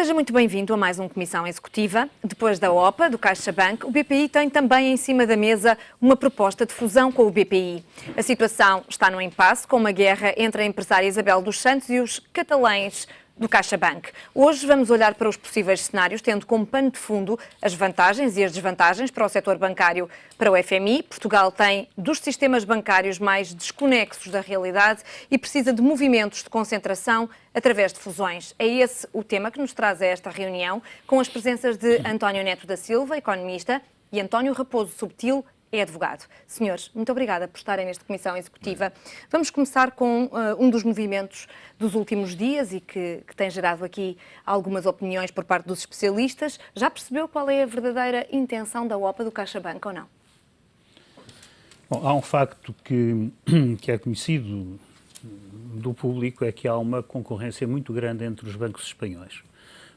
Seja muito bem-vindo a mais uma Comissão Executiva. Depois da OPA, do CaixaBank, o BPI tem também em cima da mesa uma proposta de fusão com o BPI. A situação está no impasse, com uma guerra entre a empresária Isabel dos Santos e os catalães do CaixaBank. Hoje vamos olhar para os possíveis cenários, tendo como pano de fundo as vantagens e as desvantagens para o setor bancário. Para o FMI, Portugal tem dos sistemas bancários mais desconexos da realidade e precisa de movimentos de concentração através de fusões. É esse o tema que nos traz a esta reunião, com as presenças de António Neto da Silva, economista, e António Raposo Subtil, é advogado. Senhores, muito obrigada por estarem nesta Comissão Executiva. Vamos começar com um dos movimentos dos últimos dias e que tem gerado aqui algumas opiniões por parte dos especialistas. Já percebeu qual é a verdadeira intenção da OPA do CaixaBank ou não? Bom, há um facto que é conhecido do público, é que há uma concorrência muito grande entre os bancos espanhóis.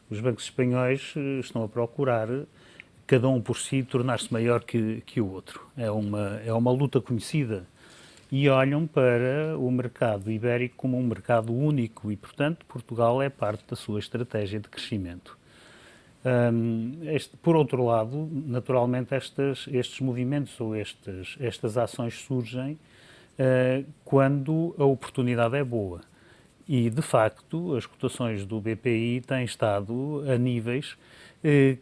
Os bancos espanhóis estão a procurar, cada um por si, tornar-se maior que o outro. É uma luta conhecida e olham para o mercado ibérico como um mercado único e, portanto, Portugal é parte da sua estratégia de crescimento. Por outro lado, naturalmente, estes movimentos ou estas ações surgem quando a oportunidade é boa. E, de facto, as cotações do BPI têm estado a níveis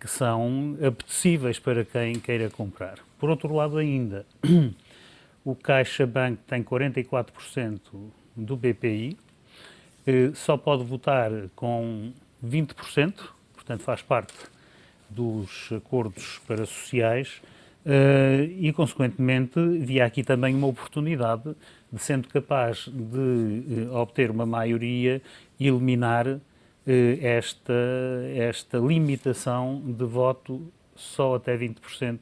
que são apetecíveis para quem queira comprar. Por outro lado ainda, o CaixaBank tem 44% do BPI, só pode votar com 20%, portanto faz parte dos acordos parasociais e, consequentemente, via aqui também uma oportunidade de, sendo capaz de obter uma maioria, eliminar esta limitação de voto só até 20%,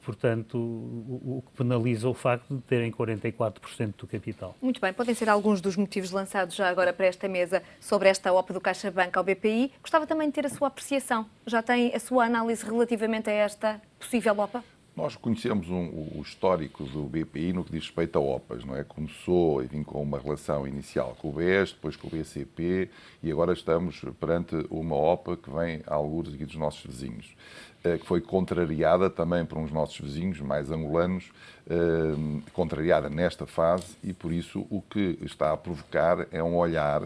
portanto, o que penaliza o facto de terem 44% do capital. Muito bem, podem ser alguns dos motivos lançados já agora para esta mesa sobre esta OPA do CaixaBank ao BPI. Gostava também de ter a sua apreciação. Já tem a sua análise relativamente a esta possível OPA? Nós conhecemos o histórico do BPI no que diz respeito a OPAs, não é? Começou, enfim, com uma relação inicial com o BES, depois com o BCP e agora estamos perante uma OPA que vem a algures aqui dos nossos vizinhos, que foi contrariada também por uns nossos vizinhos mais angolanos, contrariada nesta fase e por isso o que está a provocar é um olhar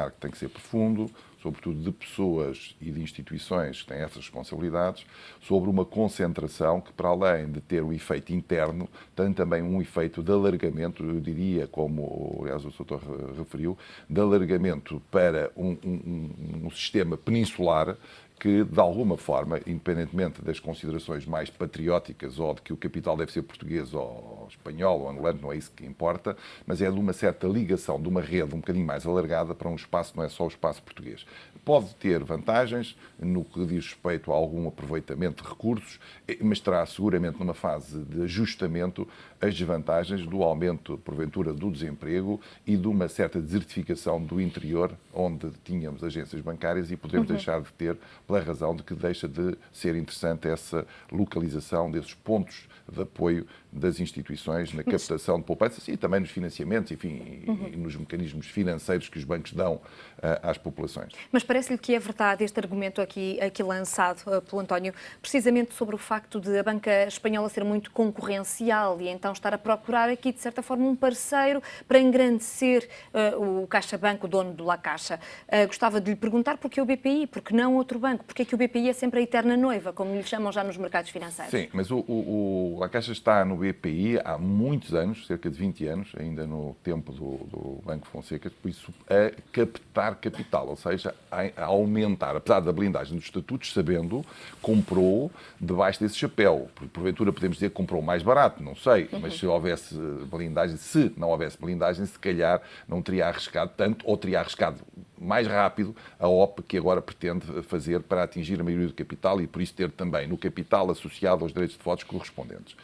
que tem que ser profundo, sobretudo de pessoas e de instituições que têm essas responsabilidades, sobre uma concentração que, para além de ter um efeito interno, tem também um efeito de alargamento, eu diria, como aliás, o Dr. referiu, de alargamento para um sistema peninsular que, de alguma forma, independentemente das considerações mais patrióticas ou de que o capital deve ser português ou espanhol ou angolano, não é isso que importa, mas é de uma certa ligação, de uma rede um bocadinho mais alargada para um espaço, não é só o espaço português. Pode ter vantagens no que diz respeito a algum aproveitamento de recursos, mas terá seguramente numa fase de ajustamento as desvantagens do aumento, porventura, do desemprego e de uma certa desertificação do interior, onde tínhamos agências bancárias e podemos deixar de ter, pela razão de que deixa de ser interessante essa localização desses pontos de apoio das instituições na captação de poupanças e também nos financiamentos, enfim, e nos mecanismos financeiros que os bancos dão às populações. Mas parece-lhe que é verdade este argumento aqui lançado pelo António, precisamente sobre o facto de a banca espanhola ser muito concorrencial e então estar a procurar aqui, de certa forma, um parceiro para engrandecer o CaixaBank, o dono do La Caixa. Gostava de lhe perguntar porquê o BPI, porque não outro banco? Porque é que o BPI é sempre a eterna noiva, como lhe chamam já nos mercados financeiros? Sim, mas o La Caixa está no BPI há muitos anos, cerca de 20 anos, ainda no tempo do Banco Fonseca, por isso a captar capital, ou seja, a aumentar, apesar da blindagem dos estatutos, sabendo, comprou debaixo desse chapéu. Porventura podemos dizer que comprou mais barato, não sei, mas se houvesse blindagem, se não houvesse blindagem, se calhar não teria arriscado tanto, ou teria arriscado mais rápido a OPA que agora pretende fazer para atingir a maioria do capital e por isso ter também no capital associado aos direitos de votos correspondentes.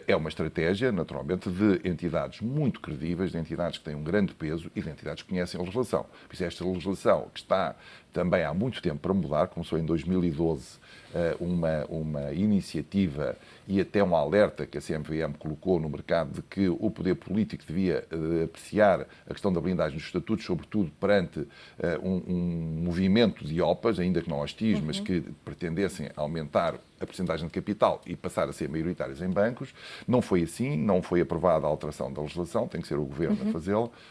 É uma estratégia, naturalmente, de entidades muito credíveis, de entidades que têm um grande peso e de entidades que conhecem a legislação. Por isso esta legislação que está também há muito tempo para mudar, começou em 2012 uma iniciativa e até um alerta que a CMVM colocou no mercado de que o poder político devia apreciar a questão da blindagem dos estatutos, sobretudo perante um movimento de OPAs, ainda que não hostis, mas que pretendessem aumentar a percentagem de capital e passar a ser maioritários em bancos. Não foi assim, não foi aprovada a alteração da legislação, tem que ser o Governo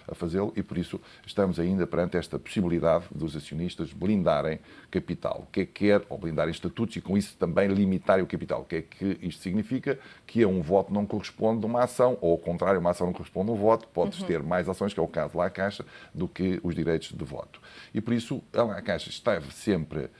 a fazê-lo e, por isso, estamos ainda perante esta possibilidade dos acionistas blindarem capital. O que é que quer? Ou blindarem estatutos e, com isso, também limitarem o capital. O que é que isto significa? Que a um voto não corresponde uma ação, ou ao contrário, uma ação não corresponde a um voto, podes ter mais ações, que é o caso lá à Caixa, do que os direitos de voto. E, por isso, a Caixa esteve sempre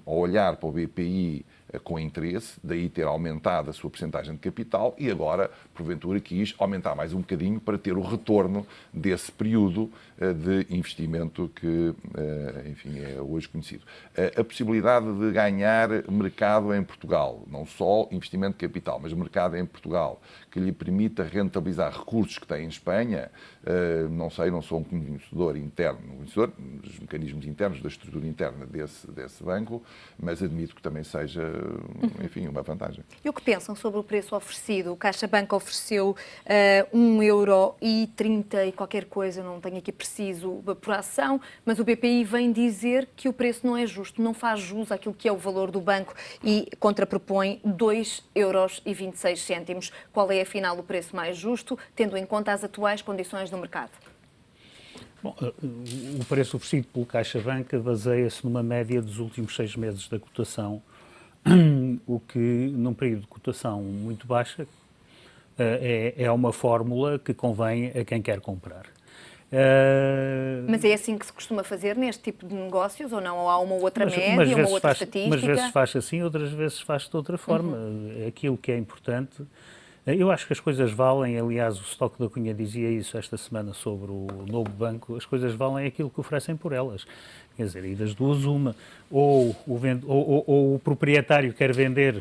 a olhar para o BPI com interesse, daí ter aumentado a sua percentagem de capital e agora, porventura, quis aumentar mais um bocadinho para ter o retorno desse período de investimento que, enfim, é hoje conhecido. A possibilidade de ganhar mercado em Portugal, não só investimento de capital, mas mercado em Portugal, que lhe permita rentabilizar recursos que tem em Espanha, não sei, não sou um conhecedor interno, dos mecanismos internos, da estrutura interna desse banco, mas admito que também seja, enfim, uma vantagem. E o que pensam sobre o preço oferecido? O CaixaBank ofereceu 1,30 € e qualquer coisa, não tenho aqui preciso, por ação, mas o BPI vem dizer que o preço não é justo, não faz jus àquilo que é o valor do banco e contrapropõe 2,26 €. Qual é, afinal, o preço mais justo, tendo em conta as atuais condições do mercado? Bom, o preço oferecido pelo CaixaBank baseia-se numa média dos últimos 6 meses da cotação, o que, num período de cotação muito baixa, é uma fórmula que convém a quem quer comprar. Mas é assim que se costuma fazer neste tipo de negócios, ou não? Ou há uma outra média, uma outra estatística? Mas vezes faz assim, outras vezes faz de outra forma. Aquilo que é importante... Eu acho que as coisas valem, aliás, o Stock da Cunha dizia isso esta semana sobre o novo banco, as coisas valem aquilo que oferecem por elas. Quer dizer, e das duas uma, ou o proprietário quer vender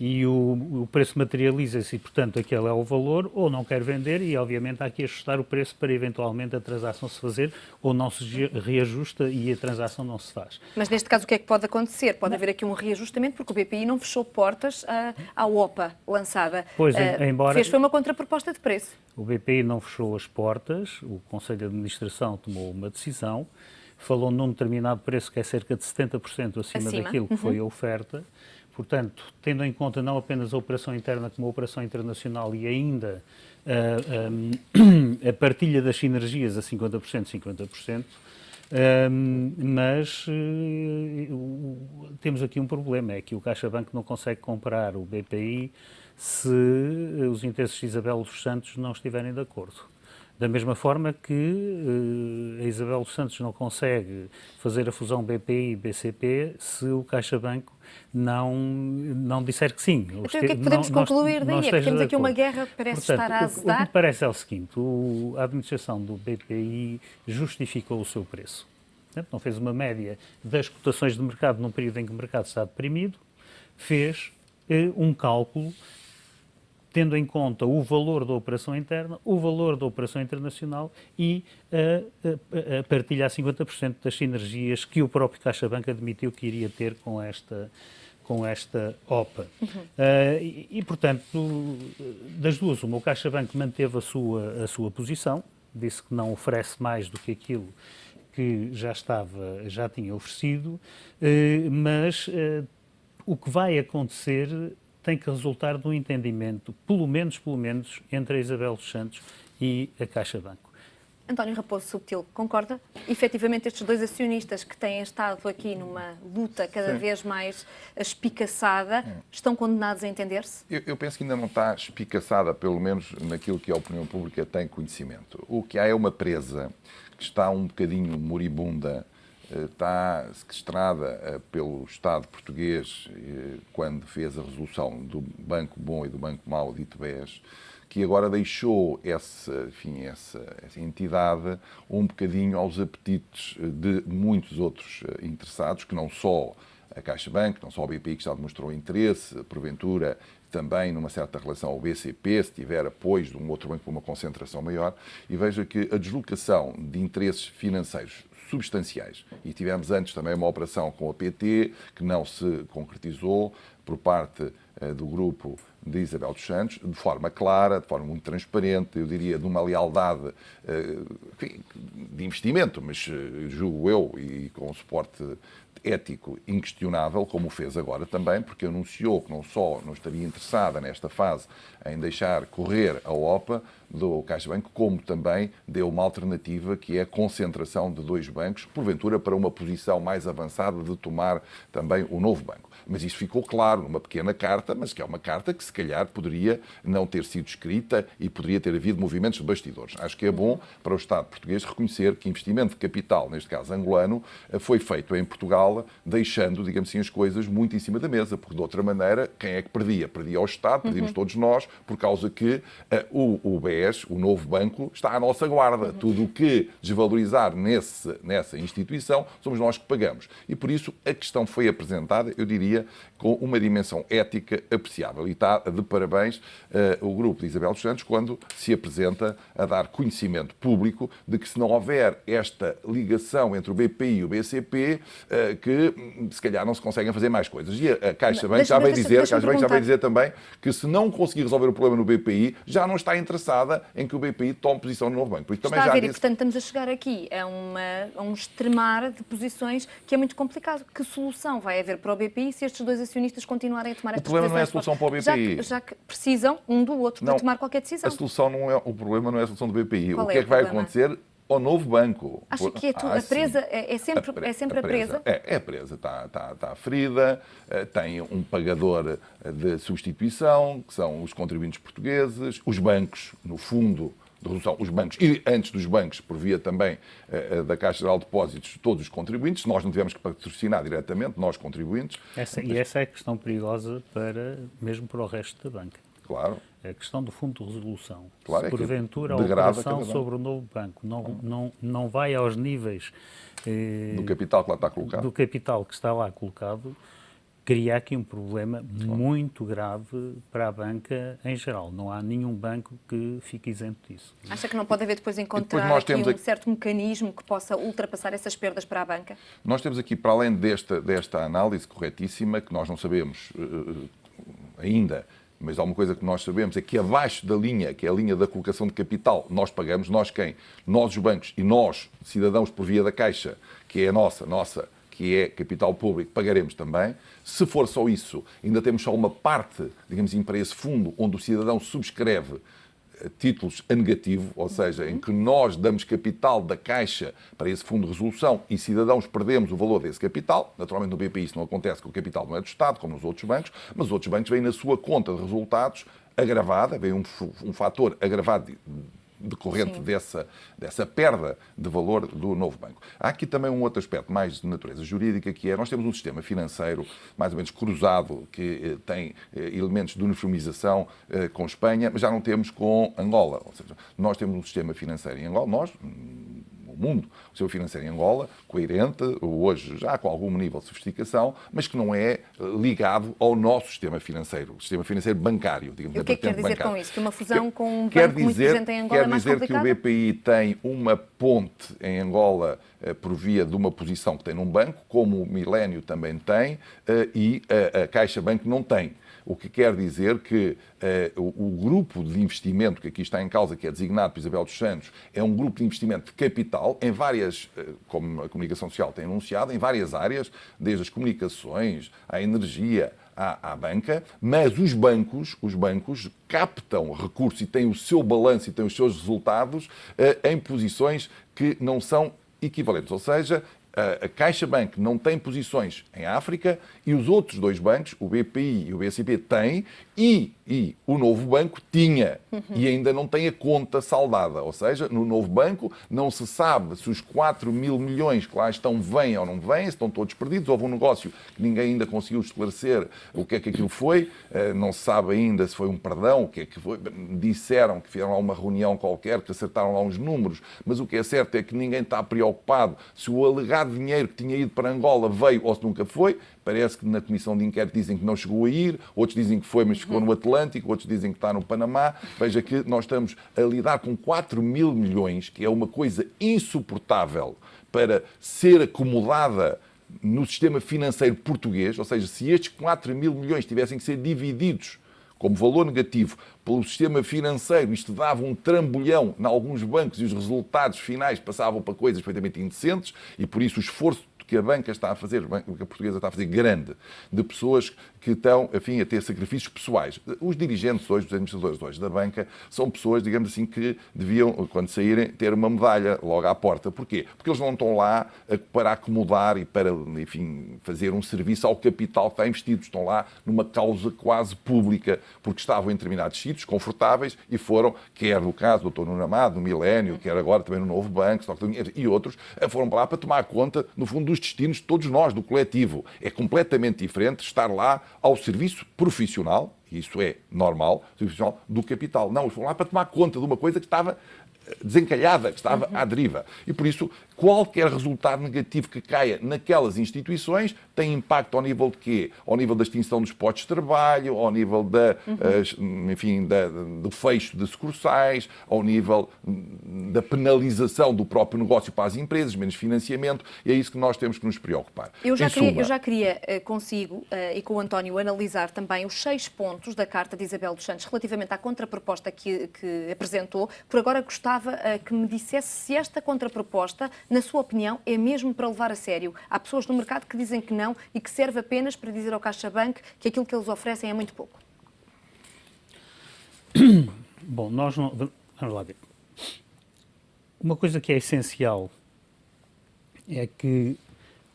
e o preço materializa-se e, portanto, aquele é o valor, ou não quer vender e, obviamente, há que ajustar o preço para, eventualmente, a transação se fazer, ou não se reajusta e a transação não se faz. Mas, neste caso, o que é que pode acontecer? Pode haver aqui um reajustamento, porque o BPI não fechou portas à OPA lançada. Pois, embora... Fez foi uma contraproposta de preço. O BPI não fechou as portas, o Conselho de Administração tomou uma decisão, falou num determinado preço que é cerca de 70% acima daquilo que foi a oferta. Portanto, tendo em conta não apenas a operação interna como a operação internacional e ainda a partilha das sinergias a 50%, 50%, mas temos aqui um problema, é que o CaixaBank não consegue comprar o BPI se os interesses de Isabel dos Santos não estiverem de acordo. Da mesma forma que a Isabel dos Santos não consegue fazer a fusão BPI e BCP se o CaixaBank não disser que sim. Então, o que é que podemos concluir daí? É que temos aqui uma guerra que parece estar a azedar. O que me parece é o seguinte, a administração do BPI justificou o seu preço. Não fez uma média das cotações de mercado num período em que o mercado está deprimido, fez um cálculo tendo em conta o valor da operação interna, o valor da operação internacional e a partilha a 50% das sinergias que o próprio CaixaBank admitiu que iria ter com esta OPA. Portanto, das duas, uma, o CaixaBank manteve a sua posição, disse que não oferece mais do que aquilo que já tinha oferecido, mas o que vai acontecer tem que resultar de um entendimento, pelo menos, entre a Isabel dos Santos e a CaixaBank. António Raposo Subtil, concorda? Efetivamente, estes dois acionistas que têm estado aqui numa luta cada vez mais espicaçada, estão condenados a entender-se? Eu penso que ainda não está espicaçada, pelo menos naquilo que a opinião pública tem conhecimento. O que há é uma presa que está um bocadinho moribunda, está sequestrada pelo Estado português quando fez a resolução do Banco Bom e do Banco Mau, dito BES, que agora deixou essa entidade um bocadinho aos apetites de muitos outros interessados, que não só a CaixaBank, não só o BPI que já demonstrou interesse, porventura também numa certa relação ao BCP, se tiver apoio de um outro banco com uma concentração maior, e veja que a deslocação de interesses financeiros substanciais, e tivemos antes também uma operação com a PT, que não se concretizou por parte do grupo de Isabel dos Santos, de forma clara, de forma muito transparente, eu diria de uma lealdade de investimento, mas julgo eu, e com suporte ético inquestionável, como o fez agora também, porque anunciou que não só não estaria interessada nesta fase em deixar correr a OPA do CaixaBank, como também deu uma alternativa que é a concentração de 2 bancos, porventura para uma posição mais avançada de tomar também o novo banco. Mas isso ficou claro numa pequena carta, mas que é uma carta que se calhar poderia não ter sido escrita e poderia ter havido movimentos de bastidores. Acho que é bom para o Estado português reconhecer que investimento de capital, neste caso angolano, foi feito em Portugal, deixando, digamos assim, as coisas muito em cima da mesa, porque de outra maneira, quem é que perdia? Perdia o Estado, perdíamos todos nós, por causa que o BES, o novo banco, está à nossa guarda. Tudo o que desvalorizar nessa instituição, somos nós que pagamos. E por isso a questão foi apresentada, eu diria, com uma dimensão ética apreciável. E está de parabéns o grupo de Isabel dos Santos quando se apresenta a dar conhecimento público de que se não houver esta ligação entre o BPI e o BCP, que se calhar não se conseguem fazer mais coisas. E a CaixaBank já veio dizer também que se não conseguir resolver o problema no BPI, já não está interessada em que o BPI tome posição no novo banco. Por isso, também está já a ver, e portanto estamos a chegar aqui a um extremar de posições que é muito complicado. Que solução vai haver para o BPI se estes 2 acionistas continuarem a tomar estas decisões? O problema não é a solução para o BPI. Já que precisam um do outro para tomar qualquer decisão. A solução não é, o problema não é a solução do BPI. Qual o que é que vai acontecer ao novo banco? Acha que a presa é sempre a presa? É a presa. Está ferida, tem um pagador de substituição, que são os contribuintes portugueses, os bancos, no fundo de resolução, os bancos, e antes dos bancos, por via também da Caixa Geral de Depósitos, todos os contribuintes, nós não tivemos que patrocinar diretamente, nós contribuintes. E essa é a questão perigosa mesmo para o resto da banca. Claro. A questão do fundo de resolução. Claro, se porventura a operação sobre o novo banco não vai aos níveis do capital que lá está colocado, do capital que está lá colocado, cria aqui um problema muito grave para a banca em geral. Não há nenhum banco que fique isento disso. Acha que não pode haver depois encontrar aqui um certo mecanismo que possa ultrapassar essas perdas para a banca? Nós temos aqui, para além desta análise corretíssima, que nós não sabemos ainda, mas há uma coisa que nós sabemos, é que abaixo da linha, que é a linha da colocação de capital, nós pagamos, nós quem? Nós os bancos e nós, cidadãos por via da Caixa, que é a nossa, que é capital público, pagaremos também. Se for só isso, ainda temos só uma parte, digamos assim, para esse fundo, onde o cidadão subscreve títulos a negativo, ou seja, em que nós damos capital da Caixa para esse fundo de resolução e cidadãos perdemos o valor desse capital. Naturalmente no BPI isso não acontece, porque o capital não é do Estado, como nos outros bancos, mas os outros bancos vêm na sua conta de resultados agravada, vem um fator agravado decorrente dessa perda de valor do novo banco. Há aqui também um outro aspecto mais de natureza jurídica, que é, nós temos um sistema financeiro mais ou menos cruzado, que tem elementos de uniformização com Espanha, mas já não temos com Angola. Ou seja, nós temos um sistema financeiro em Angola, o mundo, o sistema financeiro em Angola, coerente, hoje já com algum nível de sofisticação, mas que não é ligado ao nosso sistema financeiro, o sistema financeiro bancário, digamos. E o que é que quer dizer com isso? Que uma fusão com um banco muito presente em Angola é mais complicada? Quer dizer que o BPI tem uma ponte em Angola por via de uma posição que tem num banco, como o Milênio também tem, e a CaixaBank não tem. O que quer dizer que o grupo de investimento que aqui está em causa, que é designado por Isabel dos Santos, é um grupo de investimento de capital em várias, como a comunicação social tem anunciado, em várias áreas, desde as comunicações, à energia, à banca, mas os bancos captam recursos e têm o seu balanço e têm os seus resultados em posições que não são equivalentes. Ou seja, a CaixaBank não tem posições em África e os outros 2 bancos, o BPI e o BCP, têm e o novo banco tinha e ainda não tem a conta saldada. Ou seja, no novo banco não se sabe se os 4 mil milhões que lá estão vêm ou não vêm, se estão todos perdidos. Houve um negócio que ninguém ainda conseguiu esclarecer o que é que aquilo foi. Não se sabe ainda se foi um perdão, o que é que foi. Disseram que fizeram lá uma reunião qualquer, que acertaram lá uns números, mas o que é certo é que ninguém está preocupado se o alegado dinheiro que tinha ido para Angola veio ou se nunca foi. parece que na comissão de inquérito dizem que não chegou a ir, outros dizem que foi, mas ficou no Atlântico, outros dizem que está no Panamá. Veja que nós estamos a lidar com 4 mil milhões, que é uma coisa insuportável para ser acomodada no sistema financeiro português, ou seja, se estes 4 mil milhões tivessem que ser divididos como valor negativo pelo sistema financeiro, isto dava um trambolhão em alguns bancos e os resultados finais passavam para coisas perfeitamente indecentes e por isso o esforço que a banca está a fazer, a banca portuguesa está a fazer grande, de pessoas que estão, enfim, a ter sacrifícios pessoais. Os dirigentes hoje, os administradores hoje da banca, são pessoas, digamos assim, que deviam, quando saírem, ter uma medalha logo à porta. Porquê? Porque eles não estão lá para acomodar e para, enfim, fazer um serviço ao capital que está investido. Estão lá numa causa quase pública, porque estavam em determinados sítios confortáveis e foram, quer no caso do Dr. Nuno Amado, do Milénio, quer agora também no Novo Banco, e outros, foram para lá para tomar conta, no fundo, dos destinos de todos nós, do coletivo. É completamente diferente estar lá ao serviço profissional, e isso é normal, profissional do capital. Não, eles foram lá para tomar conta de uma coisa que estava desencalhada, que estava à deriva. E por isso, qualquer resultado negativo que caia naquelas instituições tem impacto ao nível de quê? Ao nível da extinção dos postos de trabalho, ao nível enfim, do fecho de sucursais, ao nível da penalização do próprio negócio para as empresas, menos financiamento, e é isso que nós temos que nos preocupar. Eu já queria consigo e com o António analisar também os 6 pontos da Carta de Isabel dos Santos relativamente à contraproposta que apresentou. Por agora gostava que me dissesse se esta contraproposta, na sua opinião, é mesmo para levar a sério. Há pessoas no mercado que dizem que não e que serve apenas para dizer ao CaixaBank que aquilo que eles oferecem é muito pouco. Bom, nós não... Vamos lá ver. Uma coisa que é essencial é que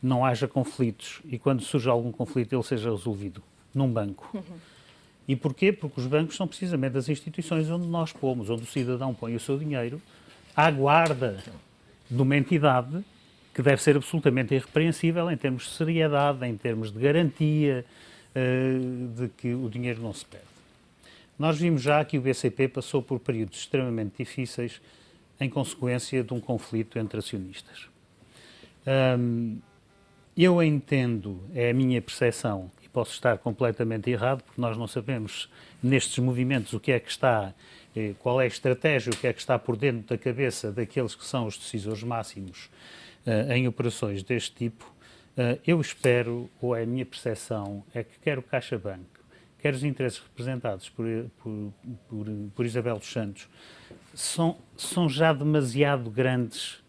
não haja conflitos e quando surge algum conflito ele seja resolvido num banco. E porquê? Porque os bancos são precisamente as instituições onde nós pomos, onde o cidadão põe o seu dinheiro à guarda de uma entidade que deve ser absolutamente irrepreensível em termos de seriedade, em termos de garantia de que o dinheiro não se perde. Nós vimos já que o BCP passou por períodos extremamente difíceis em consequência de um conflito entre acionistas. Eu entendo, é a minha percepção, e posso estar completamente errado, porque nós não sabemos nestes movimentos o que é que está, qual é a estratégia, o que é que está por dentro da cabeça daqueles que são os decisores máximos em operações deste tipo. Eu espero, ou é a minha percepção, é que quer o CaixaBank, quer os interesses representados por Isabel dos Santos, são já demasiado grandes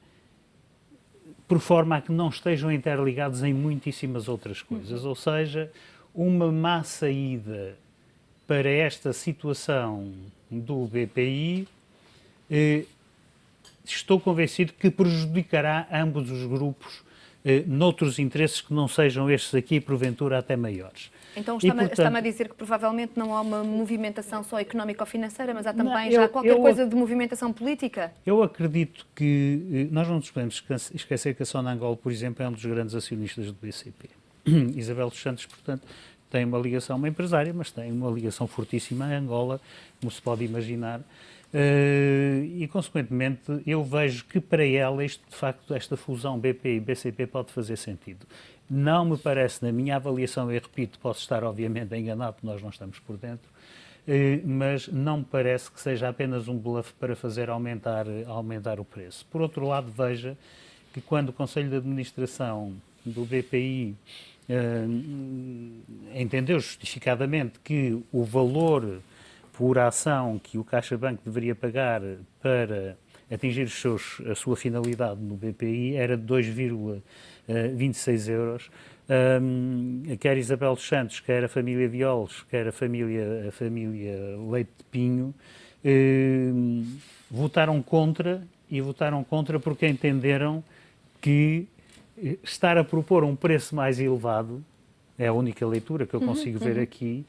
por forma a que não estejam interligados em muitíssimas outras coisas. Ou seja, uma má saída para esta situação do BPI, estou convencido que prejudicará ambos os grupos noutros interesses que não sejam estes aqui, porventura até maiores. Então está-me a dizer que provavelmente não há uma movimentação só económico-financeira, mas há também qualquer coisa de movimentação política? Eu acredito que nós não nos podemos esquecer que a Sonangol, por exemplo, é um dos grandes acionistas do BCP. Isabel dos Santos, portanto, tem uma ligação, uma empresária, mas tem uma ligação fortíssima a Angola, como se pode imaginar. E, consequentemente, eu vejo que para ela, de facto, esta fusão BPI-BCP pode fazer sentido. Não me parece, na minha avaliação, eu repito, posso estar obviamente enganado, porque nós não estamos por dentro, mas não me parece que seja apenas um bluff para fazer aumentar o preço. Por outro lado, veja que quando o Conselho de Administração do BPI entendeu justificadamente que o valor por ação que o CaixaBank deveria pagar para atingir a sua finalidade no BPI era de 2,26 euros. Quer Isabel dos Santos, quer a família Violes, quer a família Leite de Pinho, votaram contra porque entenderam que estar a propor um preço mais elevado, é a única leitura que eu consigo ver aqui,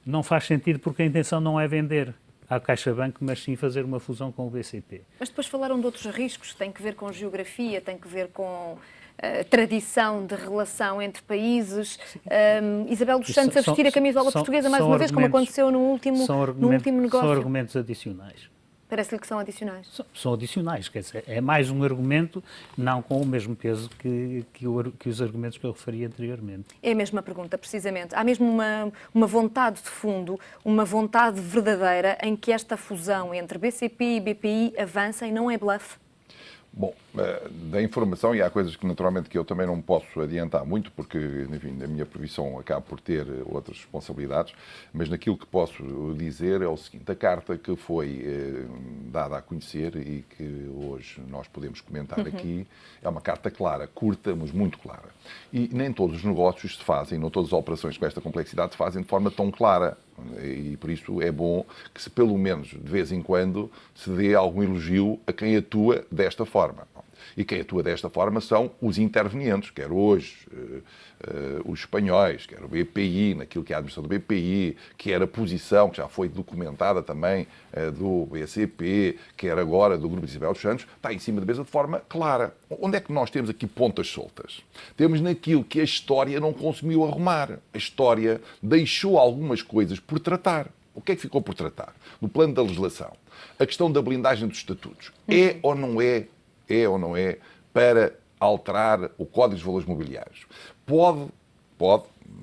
não faz sentido porque a intenção não é vender à CaixaBank, mas sim fazer uma fusão com o BCP. Mas depois falaram de outros riscos, que têm que ver com geografia, têm que ver com tradição de relação entre países. Isabel dos Santos a vestir a camisola portuguesa mais uma vez, como aconteceu no último negócio. São argumentos adicionais. Parece-lhe que são adicionais. São adicionais, quer dizer, é mais um argumento, não com o mesmo peso que os argumentos que eu referi anteriormente. É a mesma pergunta, precisamente. Há mesmo uma vontade de fundo, uma vontade verdadeira em que esta fusão entre BCP e BPI avance e não é bluff? Bom, da informação, e há coisas que naturalmente que eu também não posso adiantar muito, porque, enfim, a minha profissão acaba por ter outras responsabilidades, mas naquilo que posso dizer é o seguinte: a carta que foi dada a conhecer e que hoje nós podemos comentar aqui é uma carta clara, curta, mas muito clara. E nem todos os negócios se fazem, não todas as operações com esta complexidade se fazem de forma tão clara. E por isso é bom que, se pelo menos de vez em quando, se dê algum elogio a quem atua desta forma. E quem atua desta forma são os intervenientes, quer hoje os espanhóis, quer o BPI, naquilo que é a administração do BPI, quer a posição que já foi documentada também do BCP, quer agora do Grupo de Isabel dos Santos, está em cima da mesa de forma clara. Onde é que nós temos aqui pontas soltas? Temos naquilo que a história não conseguiu arrumar. A história deixou algumas coisas por tratar. O que é que ficou por tratar? No plano da legislação, a questão da blindagem dos estatutos. É ou não é para alterar o Código dos Valores Mobiliários? Pode,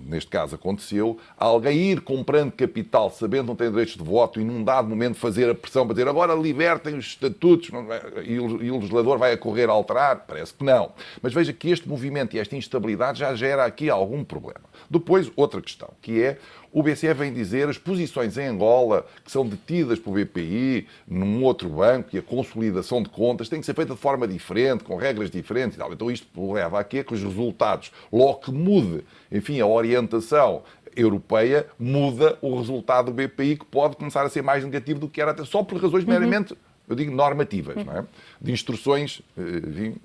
neste caso aconteceu, alguém ir comprando capital sabendo que não tem direitos de voto e num dado momento fazer a pressão para dizer agora libertem os estatutos e o legislador vai a correr a alterar? Parece que não. Mas veja que este movimento e esta instabilidade já gera aqui algum problema. Depois, outra questão, que é o BCE vem dizer as posições em Angola que são detidas pelo BPI num outro banco e a consolidação de contas tem que ser feita de forma diferente, com regras diferentes e tal. Então isto leva a quê? Que os resultados, logo que mude, enfim, a orientação europeia, muda o resultado do BPI, que pode começar a ser mais negativo do que era até só por razões meramente, eu digo, normativas, não é? De instruções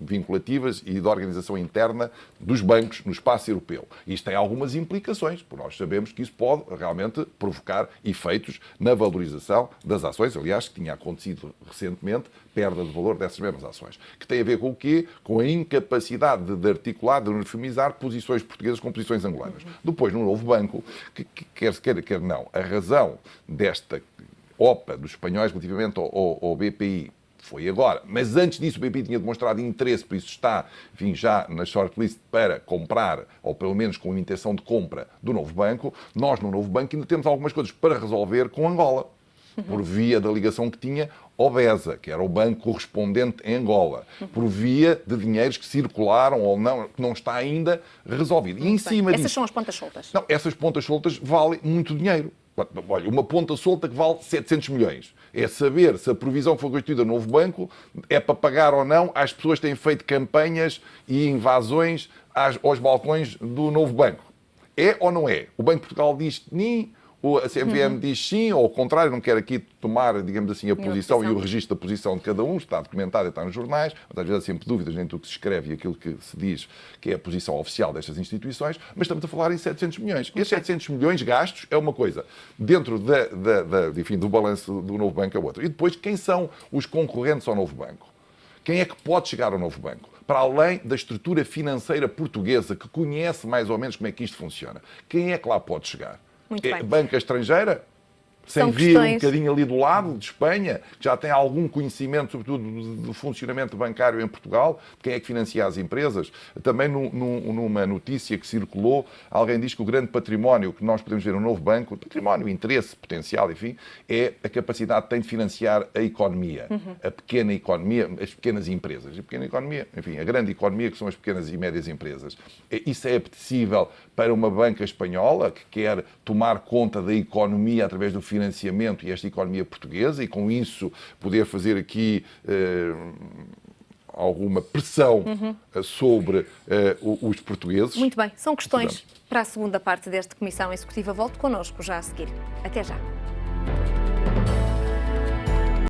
vinculativas e de organização interna dos bancos no espaço europeu. Isto tem algumas implicações, porque nós sabemos que isso pode realmente provocar efeitos na valorização das ações, aliás, que tinha acontecido recentemente, perda de valor dessas mesmas ações. Que tem a ver com o quê? Com a incapacidade de articular, de uniformizar posições portuguesas com posições angolanas. Depois, no novo banco, que quer não, a razão desta OPA dos espanhóis relativamente ao BPI foi agora. Mas antes disso o BPI tinha demonstrado interesse, por isso está, enfim, já na shortlist para comprar, ou pelo menos com a intenção de compra do novo banco. Nós, no novo banco, ainda temos algumas coisas para resolver com Angola, por via da ligação que tinha ao BESA, que era o banco correspondente em Angola, por via de dinheiros que circularam ou não, que não está ainda resolvido. E em cima disso... Essas são as pontas soltas. Não, essas pontas soltas valem muito dinheiro. Olha, uma ponta solta que vale 700 milhões. É saber se a provisão que foi constituída no novo banco é para pagar ou não às pessoas que têm feito campanhas e invasões aos balcões do novo banco. É ou não é? O Banco de Portugal diz nem, a CMVM diz sim, ou ao contrário, não quer aqui tomar, digamos assim, a posição e o registro da posição de cada um, está documentado e está nos jornais, mas às vezes há sempre dúvidas entre o que se escreve e aquilo que se diz que é a posição oficial destas instituições, mas estamos a falar em 700 milhões. Esses 700 milhões gastos é uma coisa, dentro enfim, do balanço do novo banco é outra. E depois, quem são os concorrentes ao novo banco? Quem é que pode chegar ao novo banco? Para além da estrutura financeira portuguesa, que conhece mais ou menos como é que isto funciona, quem é que lá pode chegar? Muito bem. Banca estrangeira? Sem vir um bocadinho ali do lado de Espanha, que já tem algum conhecimento, sobretudo, do funcionamento bancário em Portugal, de quem é que financia as empresas. Também numa notícia que circulou, alguém diz que o grande património que nós podemos ver no novo banco, património, interesse, potencial, enfim, é a capacidade que tem de financiar a economia, a pequena economia, as pequenas empresas. A pequena economia, enfim, a grande economia, que são as pequenas e médias empresas. Isso é apetecível para uma banca espanhola que quer tomar conta da economia através do financiamento e esta economia portuguesa e com isso poder fazer aqui alguma pressão sobre os portugueses. Muito bem, são questões para a segunda parte desta Comissão Executiva. Volte connosco já a seguir. Até já.